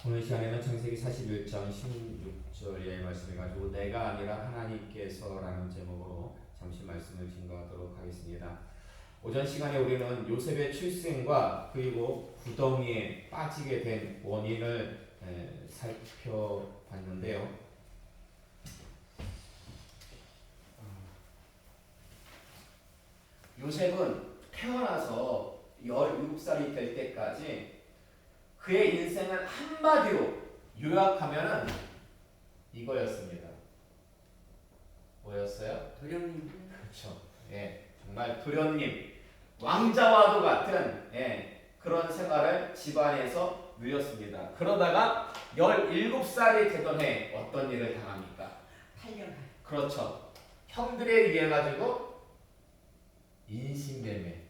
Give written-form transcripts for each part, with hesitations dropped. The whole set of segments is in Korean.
오늘 시간에는 창세기 41장 16절의 말씀을 가지고 내가 아니라 하나님께서라는 제목으로 잠시 말씀을 증거하도록 하겠습니다. 오전 시간에 우리는 요셉의 출생과 그리고 구덩이에 빠지게 된 원인을 살펴봤는데요. 요셉은 태어나서 17살이 될 때까지 그의 인생을 한마디로 요약하면은 이거였습니다. 뭐였어요? 도련님. 그렇죠. 예, 정말 도련님, 왕자와도 같은 그런 생활을 집안에서 누렸습니다. 그러다가 17살이 되던 해 어떤 일을 당합니까? 8년. 그렇죠. 형들에 의해 가지고 인신매매,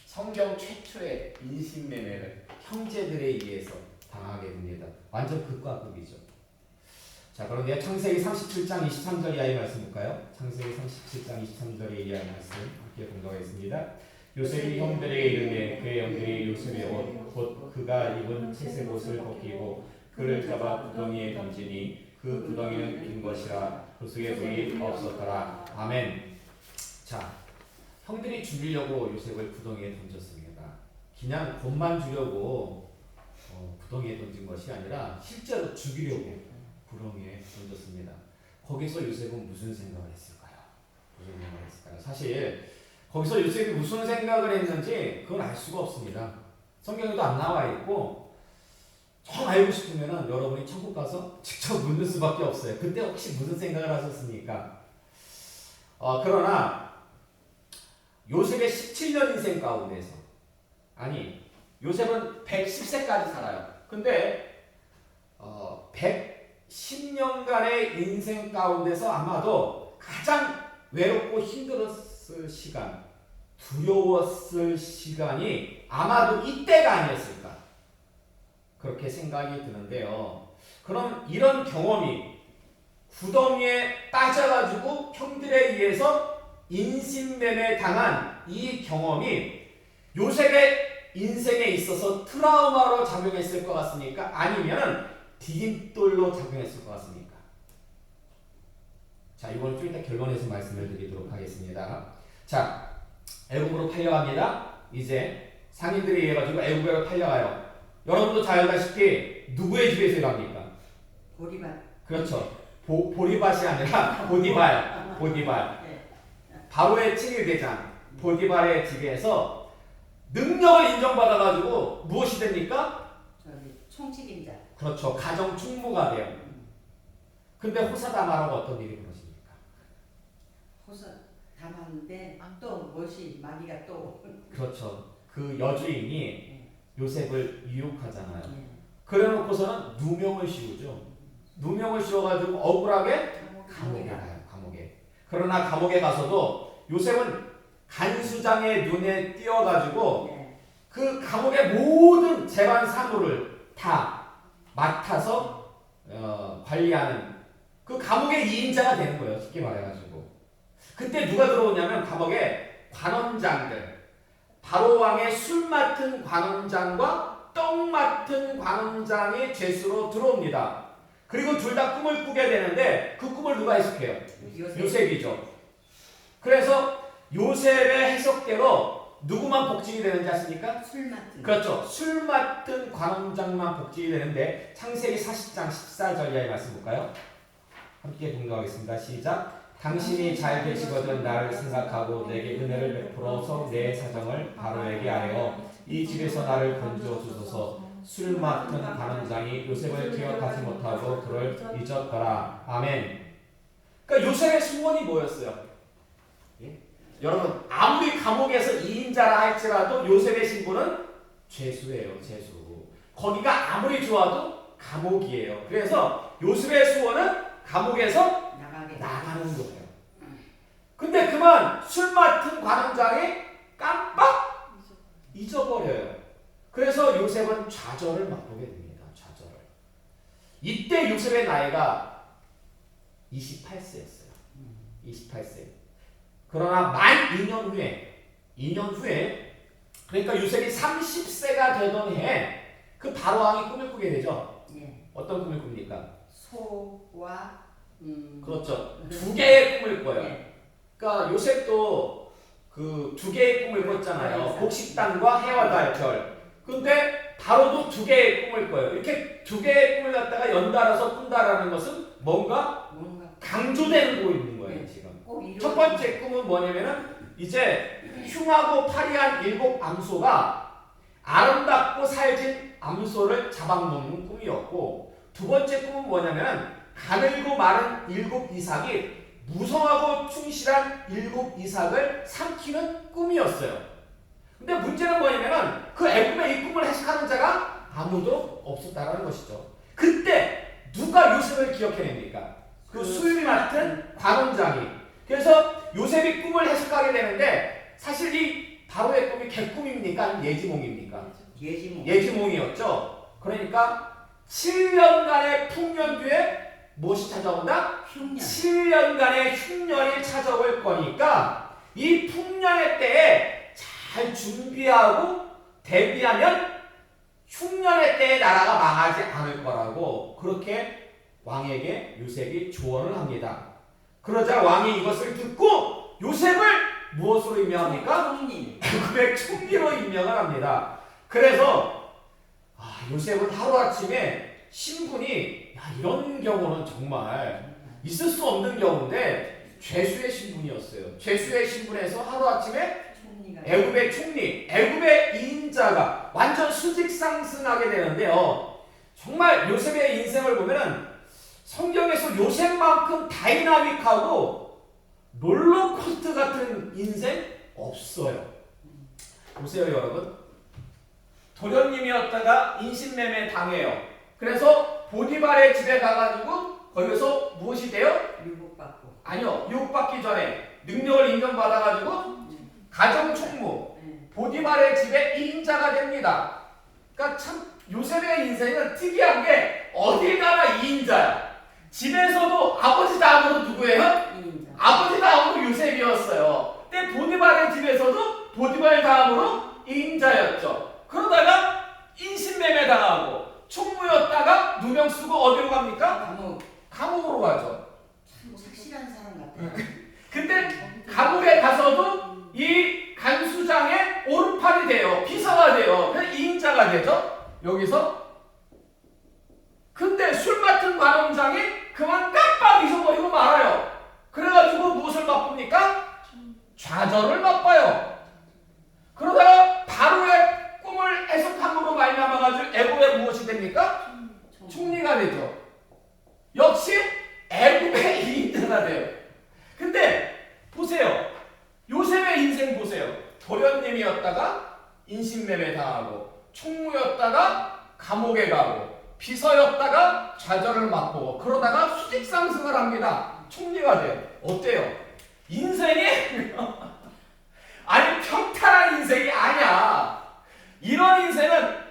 성경 최초의 인신매매를 형제들에 의해서 당하게 됩니다. 완전 극과 극이죠. 자, 그런데 창세기 37장 23절 이하의 말씀 볼까요? 창세기 37장 23절 이하의 말씀 함께 공독하겠습니다. 요셉이 형들에게 이르되 그의 형들이 요셉의 옷, 곧 그가 입은 채색 옷을 벗기고 그를 잡아 구덩이에 던지니 그 구덩이는 빈 것이라 그 속에 돌이 없었더라. 아멘. 자, 형들이 죽이려고 요셉을 구덩이에 던졌습니다. 그냥 돈만 주려고 구덩이에 던진 것이 아니라 실제로 죽이려고 구덩이에 던졌습니다. 거기서 요셉은 무슨 생각을 했을까요? 무슨 생각을 했을까요? 사실 거기서 요셉이 무슨 생각을 했는지 그건 알 수가 없습니다. 성경에도 안 나와 있고 정 알고 싶으면 여러분이 천국 가서 직접 묻는 수밖에 없어요. 그때 혹시 무슨 생각을 하셨습니까? 그러나 요셉의 17년 인생 가운데서 요셉은 110세까지 살아요. 근데 110년간의 인생 가운데서 아마도 가장 외롭고 힘들었을 시간, 두려웠을 시간이 아마도 이때가 아니었을까 그렇게 생각이 드는데요. 그럼 이런 경험이 구덩이에 빠져가지고 형들에 의해서 인신매매 당한 이 경험이 요셉의 인생에 있어서 트라우마로 작용했을 것 같습니까? 아니면 디딤돌로 작용했을 것 같습니까? 자, 이걸 좀 이따 결론해서 말씀을 드리도록 하겠습니다. 자, 애굽으로 팔려갑니다. 이제 상인들에 의해 가지고 애굽으로 팔려가요. 여러분도 잘 알다시피 누구의 집에서 일합니까? 보리밭. 그렇죠. 보리밭이 아니라 보디발. 바로의 7일 대장 보디발의 집에서 능력을 인정받아가지고 무엇이 됩니까? 총책임자. 그렇죠. 가정 충무가 돼요. 근데 호사다마라고 어떤 일이 벌어집니까? 호사 담았는데 또 무엇이 마귀가 또. 그렇죠. 그 여주인이 요셉을 유혹하잖아요. 그래놓고서는 누명을 씌우죠. 누명을 씌워가지고 억울하게 감옥에 가요. 감옥에. 그러나 감옥에 가서도 요셉은 간수장의 눈에 띄어가지고 그 감옥의 모든 재반 사무를 다 맡아서 관리하는 그 감옥의 2인자가 되는 거예요. 쉽게 말해가지고. 그때 누가 들어오냐면 감옥에 관원장들, 바로 왕의 술 맡은 관원장과 떡 맡은 관원장이 죄수로 들어옵니다. 그리고 둘 다 꿈을 꾸게 되는데 그 꿈을 누가 해석해요? 요셉이죠. 그래서 요셉의 해석대로 누구만 복직이 되는지 아십니까? 술 맡은. 그렇죠. 술 맡은 관원장만 복직이 되는데 창세기 40장 14절 이하의 말씀 볼까요? 함께 공독하겠습니다. 시작. 당신이 잘 계시거든 나를 생각하고 내게 은혜를 베풀어서 내 사정을 바로에게 하여 이 집에서 나를 건져 주소서. 술 맡은 관원장이 요셉을 기억하지 못하고 그를 잊었더라. 아멘. 그러니까 요셉의 소원이 뭐였어요? 예? 여러분 아무리 감옥에서 2인자라 할지라도 요셉의 신분은 죄수예요. 죄수. 거기가 아무리 좋아도 감옥이에요. 그래서 요셉의 소원은 감옥에서 나가는 거예요. 근데 그만 술 맡은 관원장이 깜빡 잊어버려요. 그래서 요셉은 좌절을 맛보게 됩니다. 좌절을. 이때 요셉의 나이가 28세였어요. 28세. 그러나 만 2년 후에 그러니까 요셉이 30세가 되던 해에 그 바로왕이 꿈을 꾸게 되죠. 어떤 꿈을 꿉니까? 소와 그렇죠. 두 개의 꿈을 꿔요. 네. 그러니까 요셉도 그 두 개의 꿈을 꿨잖아요. 곡식단과 해와 달 별. 근데 바로도 두 개의 꿈을 꿔요. 이렇게 두 개의 꿈을 갖다가 연달아서 꾼다라는 것은 뭔가 강조되고 있는 거예요, 지금. 첫 번째 꿈은 뭐냐면은 이제 흉하고 파리한 일곱 암소가 아름답고 살진 암소를 잡아먹는 꿈이었고, 두 번째 꿈은 뭐냐면 가늘고 마른 일곱 이삭이 무성하고 충실한 일곱 이삭을 삼키는 꿈이었어요. 근데 문제는 뭐냐면은 그 애굽의 이 꿈을 해석하는 자가 아무도 없었다는 것이죠. 그때 누가 요셉을 기억해냅니까? 그 수율이 맡은 관원장이. 그래서 요셉이 꿈을 해석하게 되는데 사실 이 바로의 꿈이 개꿈입니까? 아니면 예지몽입니까? 예지몽이었죠. 그러니까 7년간의 풍년 뒤에 무엇이 찾아온다? 흉년. 7년간의 흉년이 찾아올 거니까 이 풍년의 때에 잘 준비하고 대비하면 흉년의 때에 나라가 망하지 않을 거라고 그렇게 왕에게 요셉이 조언을 합니다. 그러자 왕이 이것을 듣고 요셉을 무엇으로 임명합니까? 애굽의 총리로 임명을 합니다. 그래서 요셉은 하루아침에 신분이 이런 경우는 정말 있을 수 없는 경우인데 죄수의 신분이었어요. 죄수의 신분에서 하루아침에 애굽의 총리, 애굽의 이인자가 완전 수직 상승하게 되는데요. 정말 요셉의 인생을 보면은 성경에서 요셉만큼 다이나믹하고 롤러코스터 같은 인생 없어요. 보세요, 여러분. 도련님이었다가 인신매매 당해요. 그래서 보디발의 집에 가가지고 거기서 무엇이 돼요? 유혹받고. 아니요, 유혹받기 전에 능력을 인정받아가지고 가정총무, 보디발의 집에 2인자가 됩니다. 그러니까 참 요셉의 인생은 특이한 게 어딜 가나 2인자야. 집에서도 아버지 다음으로 누구예요? 2인자. 아버지 다음으로 요셉이었어요. 근데 보디발의 집에서도 보디발 다음으로 2인자였죠. 그러다가 인신매매 당하고 총무였다가 누명 쓰고 어디로 갑니까? 감옥으로 가죠. 참 착실한 사람 같아요. 근데 감옥에 가서도 이 간수장의 오른팔이 돼요. 비서가 돼요. 그래서 2인자가 되죠. 여기서. 근데 술 맡은 관원장이 그만 깜빡 잊어버리고 말아요. 그래가지고 무엇을 맛봅니까? 좌절을 맛봐요. 그러다가 바로의 꿈을 해석함으로 말미암아가지고 애굽에 무엇이 됩니까? 총리가 되죠. 역시 애굽의 2인자가 돼요. 근데 보세요. 요셉의 인생 보세요. 도련님이었다가 인신매매 당하고 총무였다가 감옥에 가고 비서였다가 좌절을 맛보고 그러다가 수직 상승을 합니다. 총리가 돼요. 어때요? 인생이 아니 평탄한 인생이 아니야. 이런 인생은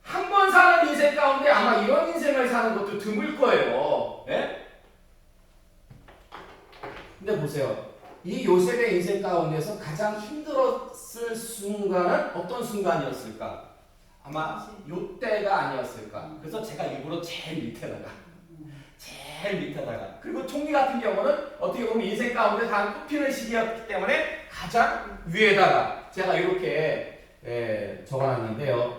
한 번 사는 인생 가운데 아마 이런 인생을 사는 것도 드물 거예요. 예? 근데 보세요. 이 요셉의 인생 가운데서 가장 힘들었을 순간은 어떤 순간이었을까? 아마 요때가 아니었을까? 그래서 제가 일부러 제일 밑에다가 그리고 총리 같은 경우는 어떻게 보면 인생 가운데 가장 꽃피는 시기였기 때문에 가장 위에다가 제가 이렇게 적어놨는데요.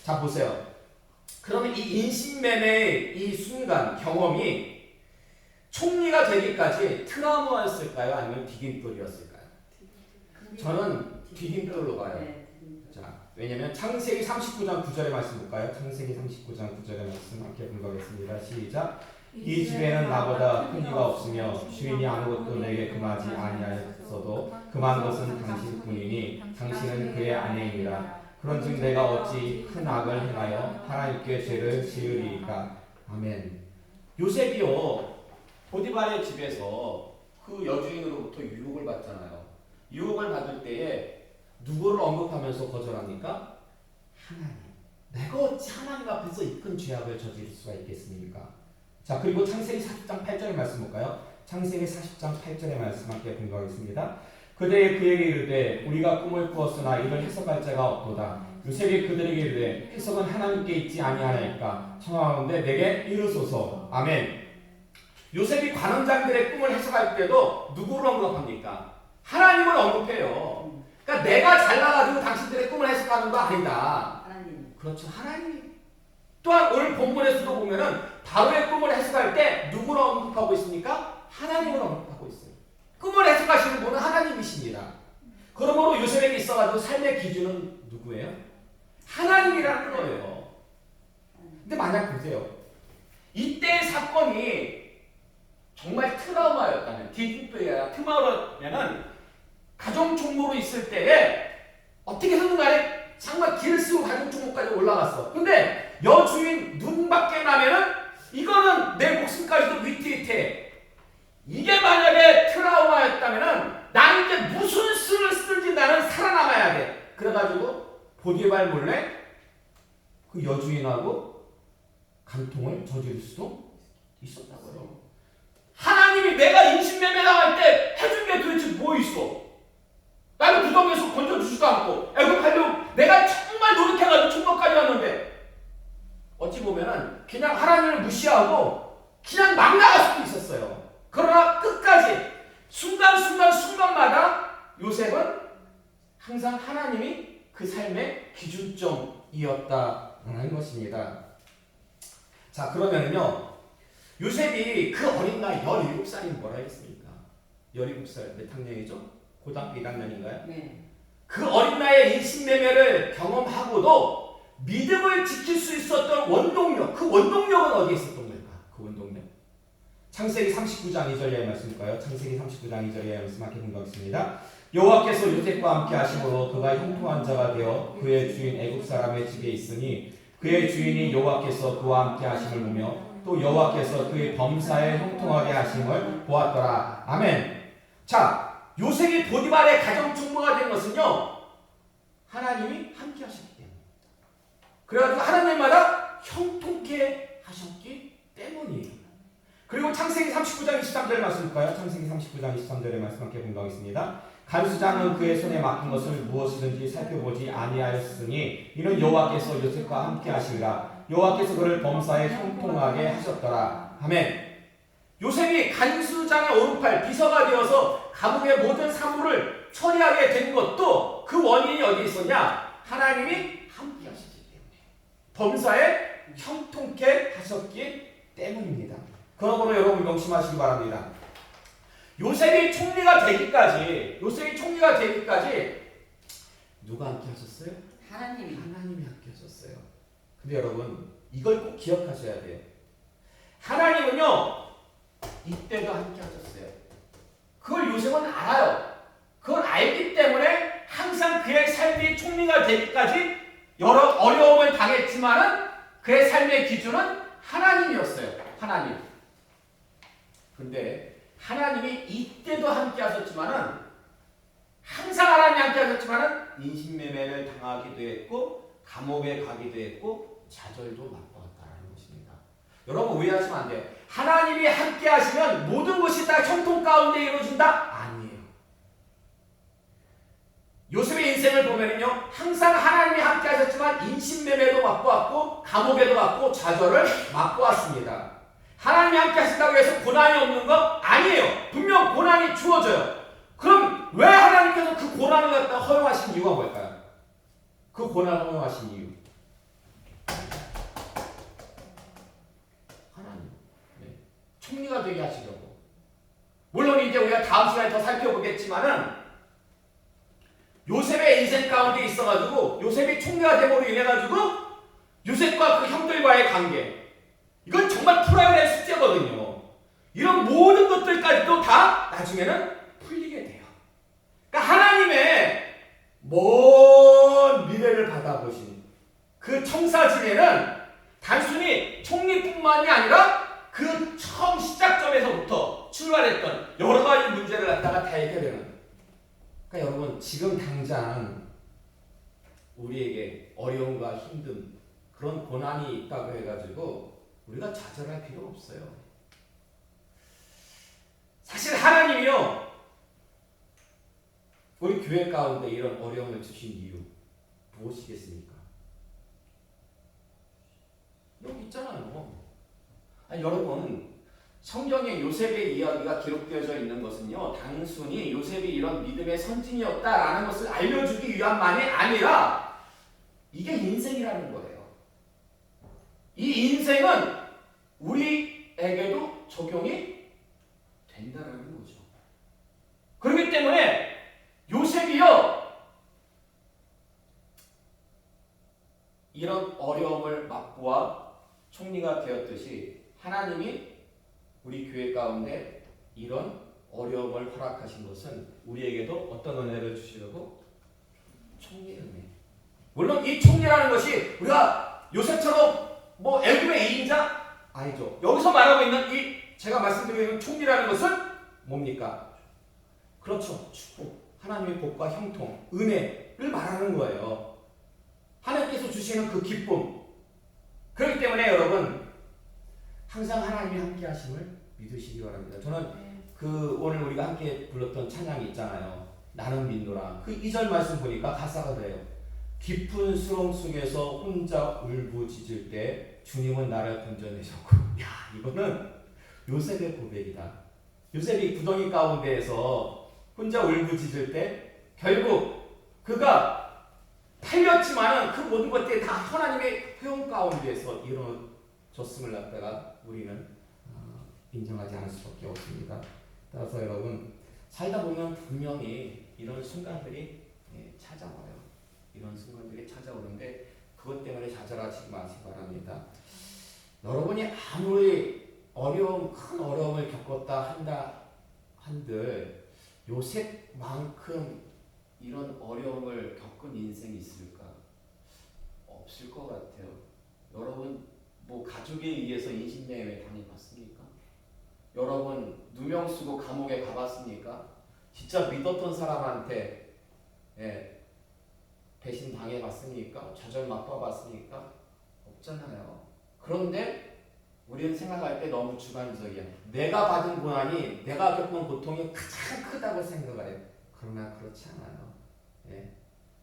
자 보세요. 그러면 이 인신매매의 이 순간 경험이 총리가 되기까지 트라우마였을까요? 아니면 디딤돌이었을까요? 저는 디딤돌로 봐요. 자, 왜냐면 창세기 39장 9절의 말씀 볼까요? 창세기 39장 9절의 말씀 함께 불러보겠습니다. 시작. 이 집에는 나보다 큰 이가 없으며 주인이 아무것도 내게 금하지 아니하였어도 금한 것은 당신뿐이니 당신은 그의 아내이니라. 그런즉 내가 어찌 큰 악을 행하여 하나님께 죄를 지으리이까. 아멘. 요셉이요 보디발의 집에서 그 여주인으로부터 유혹을 받잖아요. 유혹을 받을 때에 누구를 언급하면서 거절합니까? 하나님. 내가 어찌 하나님 앞에서 이 큰 죄악을 저지를 수가 있겠습니까? 자, 그리고 창세기 40장 8절의 말씀 볼까요? 창세기 40장 8절의 말씀 함께 공부하겠습니다. 그대의 그에게 이르되 우리가 꿈을 꾸었으나 이를 해석할 자가 없도다. 요셉이 그들에게 이르되 해석은 하나님께 있지 아니하나이까 청하건대 내게 이르소서. 아멘. 요셉이 관원장들의 꿈을 해석할 때도 누구를 언급합니까? 하나님을 언급해요. 그러니까 내가 잘나가지고 당신들의 꿈을 해석하는 거 아니다. 하나님. 그렇죠. 하나님. 또한 오늘 본문에서도 보면은 바로의 꿈을 해석할 때 누구를 언급하고 있습니까? 하나님을 언급하고 있어요. 꿈을 해석하시는 분은 하나님이십니다. 그러므로 요셉에게 있어가지고 삶의 기준은 누구예요? 하나님이라는 거예요. 근데 만약 보세요. 이때의 사건이 정말 트라우마였다면, 디프야 트마우라면은 가정 총무로 있을 때에 어떻게 해서든 간에 정말 길을 쓰고 가정 총무까지 올라갔어. 근데 여주인 눈밖에 나면은 이거는 내 목숨까지도 위태위태. 이게 만약에 트라우마였다면은 나는 이제 무슨 수를 쓰든지 나는 살아남아야 돼. 그래가지고 보디발 몰래 그 여주인하고 간통을 저지를 수도 있었다고요. 하나님이 내가 인신매매 당할 때 해준 게 도대체 뭐 있어? 나를 구덩이에서 건져주지도 않고 애굽하려고 내가 정말 노력해가지고 총각까지 왔는데 어찌 보면은 그냥 하나님을 무시하고 그냥 막 나갈 수도 있었어요. 그러나 끝까지 순간마다 요셉은 항상 하나님이 그 삶의 기준점이었다는 것입니다. 자, 그러면요 요셉이 그 어린 나이 17살이면 뭐라 했습니까? 17살 몇 학년이죠? 고등학교 1학년인가요? 네. 그 어린 나이에 인신매매를 경험하고도 믿음을 지킬 수 있었던 원동력, 그 원동력은 어디에 있었던 걸까? 그 원동력. 창세기 39장 2절의 말씀일까요? 창세기 39장 2절의 말씀 함께 공부하겠습니다. 여호와께서 요셉과 함께 하심으로 그가 형통한 자가 되어 그의 주인 애굽 사람의 집에 있으니 그의 주인이 여호와께서 그와 함께 하심을 보며 또 여호와께서 그의 범사에 형통하게 하심을 보았더라. 아멘. 자, 요셉이 보디발의 가정 총무가 된 것은요 하나님이 함께 하셨기 때문입니다. 그래가지고 하나님마다 형통케 하셨기 때문이에요. 그리고 창세기 39장 23절의 말씀일까요? 창세기 39장 23절의 말씀 함께 공부하겠습니다. 간수장은 그의 손에 맡긴 것을 무엇이든지 살펴보지 아니하였으니 이는 여호와께서 요셉과 함께 하시리라. 여호와께서 그를 범사에 형통하게 하셨더라. 아멘. 요셉이 간수장의 오른팔 비서가 되어서 감옥의 모든 사물을 처리하게 된 것도 그 원인이 어디에 있었냐? 하나님이 함께 하셨기 때문에 범사에 형통케 하셨기 때문입니다. 그러므로 여러분 명심하시기 바랍니다. 요셉이 총리가 되기까지 누가 함께 하셨어요? 하나님이 함께 하셨어요. 근데 여러분 이걸 꼭 기억하셔야 돼요. 하나님은요 이때도 함께 하셨어요. 그걸 요셉은 알아요. 그걸 알기 때문에 항상 그의 삶이 총리가 되기까지 여러 어려움을 당했지만은 그의 삶의 기준은 하나님이었어요. 하나님. 근데 하나님이 이때도 함께 하셨지만은 항상 하나님이 함께 하셨지만은 인신매매를 당하기도 했고 감옥에 가기도 했고 좌절도 맛보았다는 것입니다. 여러분 오해하시면 안 돼요. 하나님이 함께 하시면 모든 것이 다 형통 가운데 이루어진다? 아니에요. 요셉의 인생을 보면은요 항상 하나님이 함께 하셨지만 인신매매도 맛보았고 감옥에도 갔고 좌절을 맛보았습니다. 하나님이 함께 하신다고 해서 고난이 없는 거 아니에요. 분명 고난이 주어져요. 그럼 왜 하나님께서 그 고난을 갖다 허용하신 이유가 뭘까요? 그 고난을 허용하신 이유. 하나님. 네. 총리가 되게 하시려고. 물론 이제 우리가 다음 시간에 더 살펴보겠지만은 요셉의 인생 가운데 있어가지고 요셉이 총리가 됨으로 인해가지고 요셉과 그 형들과의 관계 이건 정말 풀어야 될 숙제거든요. 이런 모든 것들까지도 다 나중에는 풀리게 돼요. 그러니까 하나님의 먼 미래를 받아보신 그 청사진에는 단순히 총리뿐만이 아니라 그 처음 시작점에서부터 출발했던 여러 가지 문제를 갖다가 다 해결하는. 그러니까 여러분 지금 당장 우리에게 어려움과 힘듦 그런 고난이 있다고 해가지고 우리가 좌절할 필요 없어요. 사실 하나님이요 우리 교회 가운데 이런 어려움을 주신 이유 무엇이겠습니까? 있잖아요. 아니, 여러분, 성경에 요셉의 이야기가 기록되어져 있는 것은요, 단순히 요셉이 이런 믿음의 선진이었다라는 것을 알려주기 위함만이 아니라 이게 인생이라는 거예요. 이 인생은 우리에게도 적용이 된다라는 거죠. 그렇기 때문에 요셉이요, 이런 어려움을 맛보아 총리가 되었듯이 하나님이 우리 교회 가운데 이런 어려움을 허락하신 것은 우리에게도 어떤 은혜를 주시려고? 총리의 은혜. 물론 이 총리라는 것이 우리가 요셉처럼 뭐 애굽의 2인자? 아니죠. 여기서 말하고 있는 이 제가 말씀드리고 있는 총리라는 것은 뭡니까? 그렇죠. 축복, 하나님의 복과 형통, 은혜를 말하는 거예요. 하나님께서 주시는 그 기쁨. 그렇기 때문에 여러분 항상 하나님이 함께 하심을 믿으시기 바랍니다. 저는 그 오늘 우리가 함께 불렀던 찬양이 있잖아요. 나는 믿노라. 그 2절 말씀 보니까 가사가 그래요. 깊은 수렁 속에서 혼자 울부짖을 때 주님은 나를 건져내셨고. 야, 이거는 요셉의 고백이다. 요셉이 구덩이 가운데에서 혼자 울부짖을 때 결국 그가 팔렸지만은 그 모든 것들이 다 하나님의 회용 가운데에서 이루어졌음을 갖다가 우리는 인정하지 않을 수밖에 없습니다. 따라서 여러분 살다 보면 분명히 이런 순간들이 찾아와요. 이런 순간들이 찾아오는데 그것 때문에 좌절하지 마시기 바랍니다. 여러분이 아무리 큰 어려움을 겪었다 한들 요셉만큼 이런 어려움을 겪은 인생이 있을까? 없을 것 같아요. 여러분 뭐 가족에 의해서 인신매매 당해봤습니까? 여러분 누명 쓰고 감옥에 가봤습니까? 진짜 믿었던 사람한테 배신 당해봤습니까? 좌절 맛봐봤습니까? 없잖아요. 그런데 우리는 생각할 때 너무 주관적이야. 내가 받은 고난이, 내가 겪은 고통이 가장 크다고 생각을 해요. 그러나 그렇지 않아요.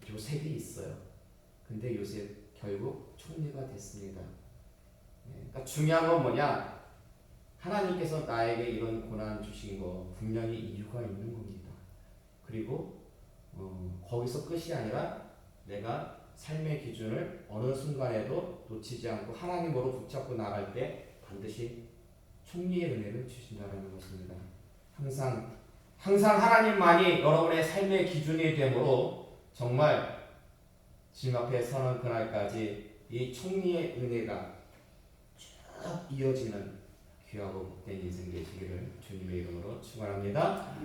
요셉이 있어요. 근데 요셉 결국 총리가 됐습니다. 그러니까 중요한 건 뭐냐? 하나님께서 나에게 이런 고난 주신 거 분명히 이유가 있는 겁니다. 그리고 거기서 끝이 아니라 내가 삶의 기준을 어느 순간에도 놓치지 않고 하나님으로 붙잡고 나갈 때 반드시 총리의 은혜를 주신다는 것입니다. 항상 하나님만이 여러분의 삶의 기준이 되므로 정말 주님 앞에 서는 그날까지 이 총리의 은혜가 쭉 이어지는 귀하고 복된 인생 되시기를 주님의 이름으로 축원합니다.